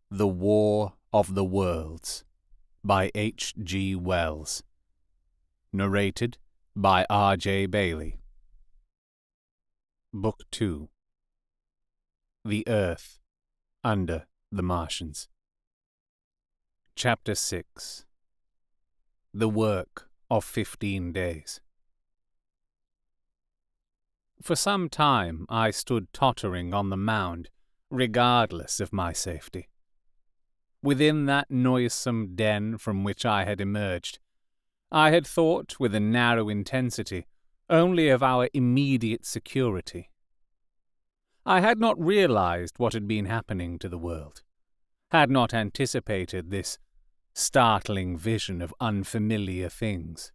The War of the Worlds by H. G. Wells. Narrated by R. J. Bailey. Book 2. The Earth Under the Martians. Chapter 6. The Work of 15 Days. For some time I stood tottering on the mound, regardless of my safety. Within that noisome den from which I had emerged, I had thought, with a narrow intensity, only of our immediate security. I had not realized what had been happening to the world, had not anticipated this startling vision of unfamiliar things.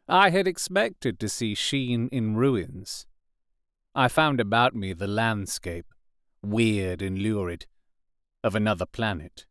I had expected to see Sheen in ruins. I found about me the landscape, weird and lurid, of another planet.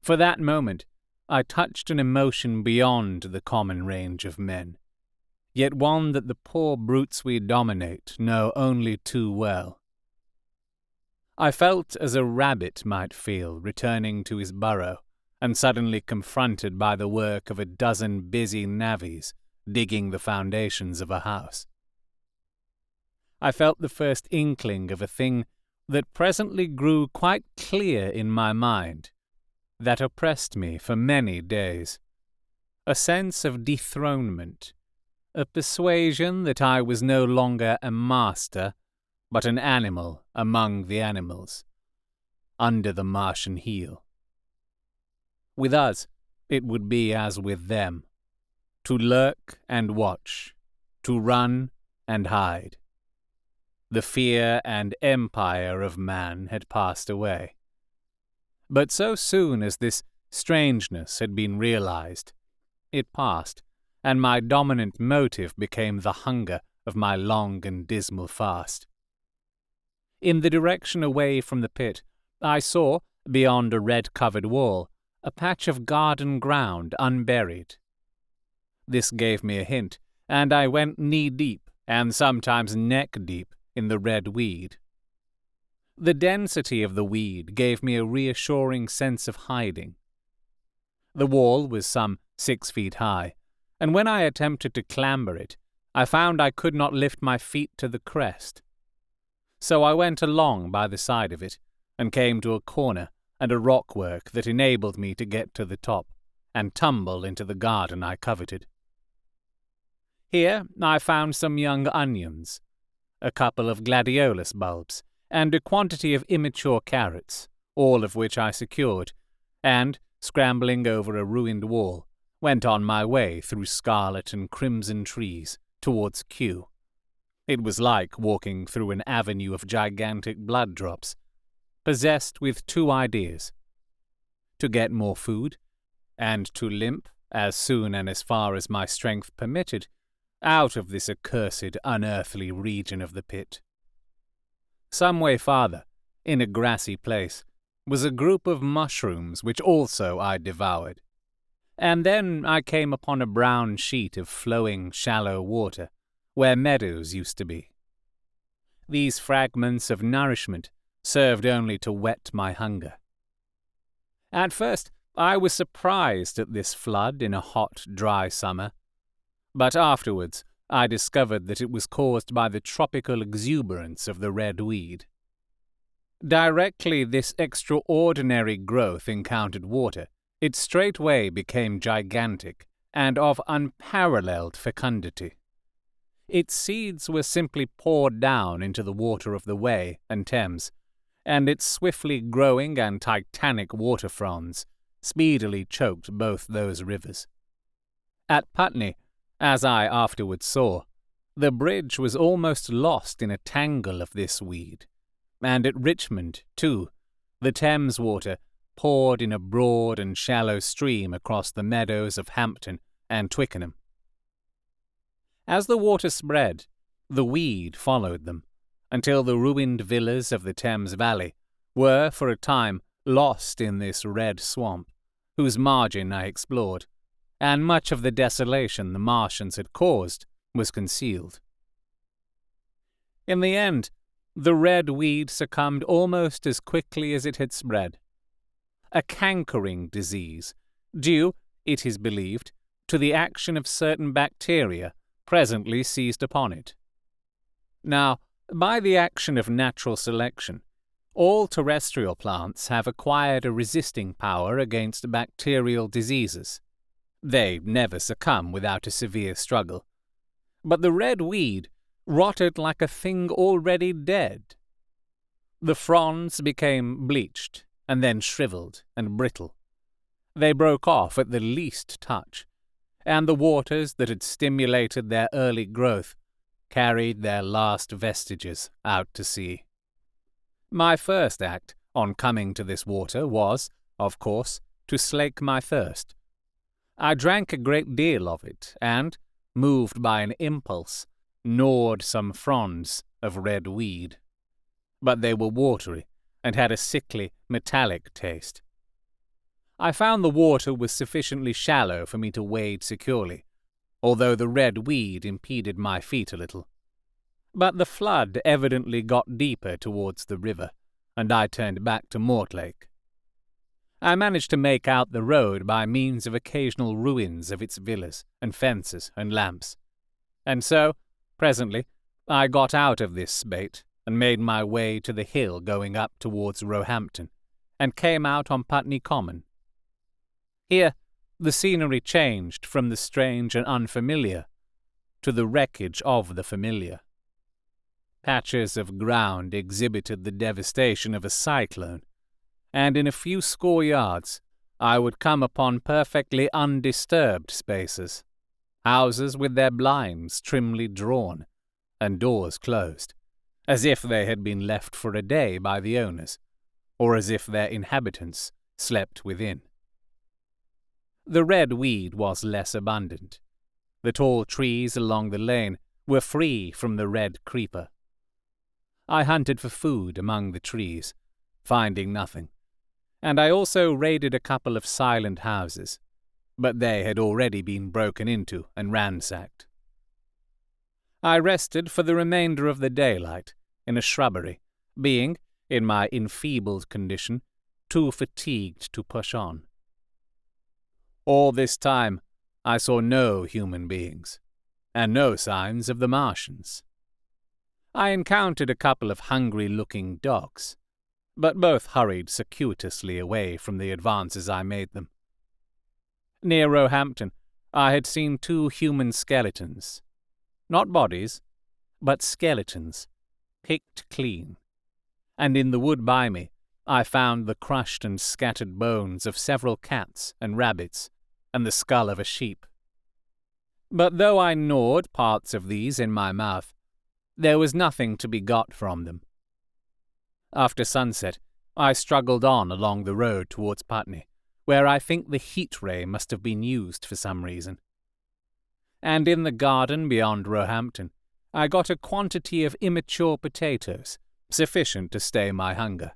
For that moment, I touched an emotion beyond the common range of men, yet one that the poor brutes we dominate know only too well. I felt as a rabbit might feel returning to his burrow and suddenly confronted by the work of a dozen busy navvies digging the foundations of a house. I felt the first inkling of a thing that presently grew quite clear in my mind, that oppressed me for many days, a sense of dethronement, a persuasion that I was no longer a master, but an animal among the animals, under the Martian heel. With us, it would be as with them, to lurk and watch, to run and hide. The fear and empire of man had passed away. But so soon as this strangeness had been realized, it passed, and my dominant motive became the hunger of my long and dismal fast. In the direction away from the pit, I saw, beyond a red-covered wall, a patch of garden ground unburied. This gave me a hint, and I went knee-deep, and sometimes neck-deep, in the red weed. The density of the weed gave me a reassuring sense of hiding. The wall was some 6 feet high, and when I attempted to clamber it, I found I could not lift my feet to the crest. So I went along by the side of it, and came to a corner and a rockwork that enabled me to get to the top, and tumble into the garden I coveted. Here I found some young onions, a couple of gladiolus bulbs, and a quantity of immature carrots, all of which I secured, and, scrambling over a ruined wall, went on my way through scarlet and crimson trees towards Kew. It was like walking through an avenue of gigantic blood drops, possessed with two ideas: to get more food, and to limp, as soon and as far as my strength permitted, out of this accursed, unearthly region of the pit. Some way farther, in a grassy place, was a group of mushrooms which also I devoured. And then I came upon a brown sheet of flowing, shallow water, where meadows used to be. These fragments of nourishment served only to whet my hunger. At first, I was surprised at this flood in a hot, dry summer, but afterwards I discovered that it was caused by the tropical exuberance of the red weed. Directly this extraordinary growth encountered water, it straightway became gigantic and of unparalleled fecundity. Its seeds were simply poured down into the water of the Wey and Thames, and its swiftly growing and titanic water fronds speedily choked both those rivers. At Putney, as I afterwards saw, the bridge was almost lost in a tangle of this weed, and at Richmond, too, the Thames water poured in a broad and shallow stream across the meadows of Hampton and Twickenham. As the water spread, the weed followed them, until the ruined villas of the Thames Valley were, for a time, lost in this red swamp, whose margin I explored, and much of the desolation the Martians had caused was concealed. In the end, The red weed succumbed almost as quickly as it had spread. A cankering disease, due, it is believed, to the action of certain bacteria, presently seized upon it. Now, by the action of natural selection, all terrestrial plants have acquired a resisting power against bacterial diseases. They never succumb without a severe struggle. But the red weed rotted like a thing already dead. The fronds became bleached, and then shriveled and brittle. They broke off at the least touch, and the waters that had stimulated their early growth carried their last vestiges out to sea. My first act, on coming to this water, was, of course, to slake my thirst. I drank a great deal of it, and, moved by an impulse, gnawed some fronds of red weed. But they were watery, and had a sickly, metallic taste. I found the water was sufficiently shallow for me to wade securely, although the red weed impeded my feet a little. But the flood evidently got deeper towards the river, and I turned back to Mortlake. I managed to make out the road by means of occasional ruins of its villas and fences and lamps, and so, presently, I got out of this spate and made my way to the hill going up towards Roehampton, and came out on Putney Common. Here the scenery changed from the strange and unfamiliar to the wreckage of the familiar. Patches of ground exhibited the devastation of a cyclone, and in a few score yards I would come upon perfectly undisturbed spaces, houses with their blinds trimly drawn, and doors closed, as if they had been left for a day by the owners, or as if their inhabitants slept within. The red weed was less abundant. The tall trees along the lane were free from the red creeper. I hunted for food among the trees, finding nothing, and I also raided a couple of silent houses, but they had already been broken into and ransacked. I rested for the remainder of the daylight in a shrubbery, being, in my enfeebled condition, too fatigued to push on. All this time I saw no human beings, and no signs of the Martians. I encountered a couple of hungry-looking dogs, but both hurried circuitously away from the advances I made them. Near Roehampton I had seen 2 human skeletons, not bodies, but skeletons, picked clean, and in the wood by me I found the crushed and scattered bones of several cats and rabbits, and the skull of a sheep. But though I gnawed parts of these in my mouth, there was nothing to be got from them. After sunset, I struggled on along the road towards Putney, where I think the heat ray must have been used for some reason. And in the garden beyond Roehampton, I got a quantity of immature potatoes, sufficient to stay my hunger.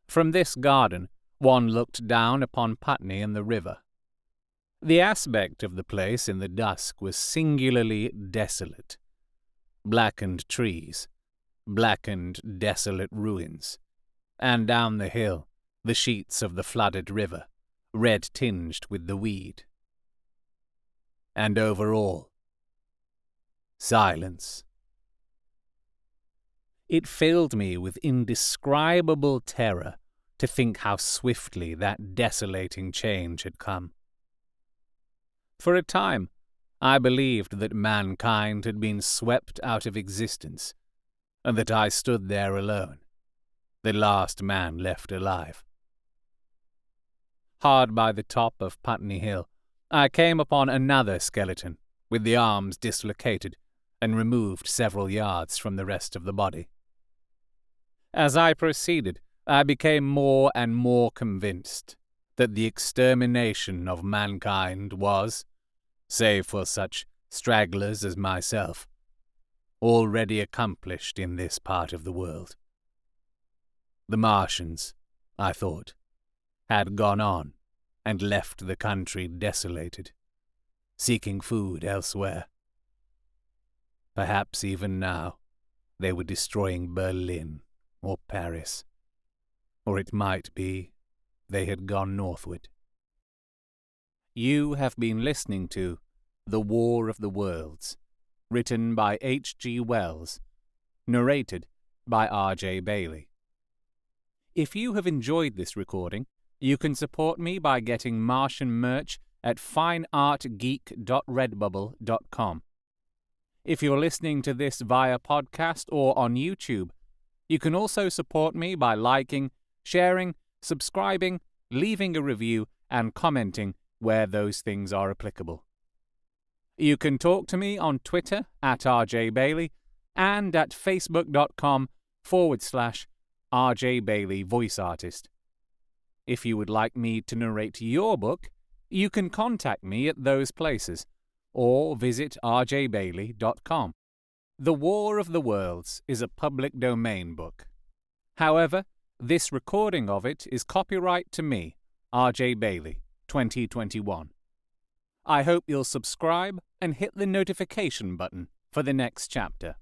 From this garden, one looked down upon Putney and the river. The aspect of the place in the dusk was singularly desolate. Blackened trees, blackened, desolate ruins, and down the hill, the sheets of the flooded river, red-tinged with the weed. And over all, silence. It filled me with indescribable terror to think how swiftly that desolating change had come. For a time, I believed that mankind had been swept out of existence, and that I stood there alone, the last man left alive. Hard by the top of Putney Hill, I came upon another skeleton, with the arms dislocated, and removed several yards from the rest of the body. As I proceeded, I became more and more convinced that the extermination of mankind was, save for such stragglers as myself, already accomplished in this part of the world. The Martians, I thought, had gone on and left the country desolated, seeking food elsewhere. Perhaps even now they were destroying Berlin or Paris. Or it might be they had gone northward. You have been listening to The War of the Worlds, written by H.G. Wells, narrated by R.J. Bailey. If you have enjoyed this recording, you can support me by getting Martian merch at fineartgeek.redbubble.com. If you're listening to this via podcast or on YouTube, you can also support me by liking, sharing, subscribing, leaving a review, and commenting where those things are applicable. You can talk to me on Twitter at RJ Bailey and at facebook.com/RJ Bailey Voice Artist. If you would like me to narrate your book, you can contact me at those places or visit rjbailey.com. The War of the Worlds is a public domain book. However, this recording of it is copyright to me, R.J. Bailey, 2021. I hope you'll subscribe and hit the notification button for the next chapter.